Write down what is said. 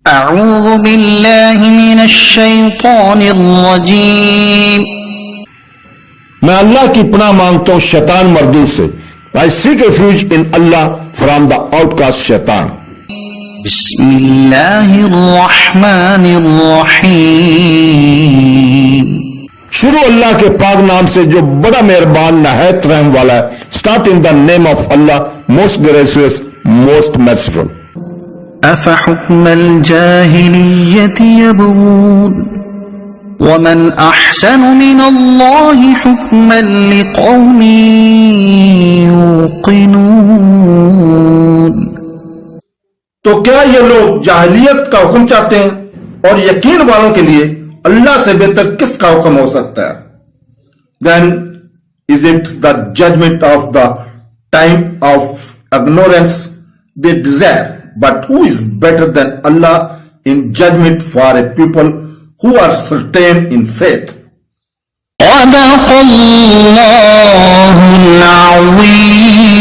अऊज़ु बिल्लाहि मिनश्शैतानिर्रजीम। मैं अल्लाह की पनाह मांगता हूं शैतान मर्दूद से। I seek refuge in Allah from the outcast शैतान। बिस्मिल्लाहिर्रहमानिर्रहीम। शुरू अल्लाह के पाक नाम से जो बड़ा मेहरबान नहायत रहम वाला है। Start in the name of Allah, most gracious, most merciful. अफ़हुक्मल जाहिलिय्यति यबगून वमन अहसनु मिनल्लाहि हुक्मन लिक़ौमिन युक़िनून। तो क्या ये लोग जाहिलियत का हुक्म चाहते हैं और यकीन वालों के लिए अल्लाह से बेहतर किसका हुक्म हो सकता है? Then is it the judgment of the time of ignorance they desire? But who is better than Allah in judgment for a people who are certain in faith? सदक़ल्लाहुल Azeem.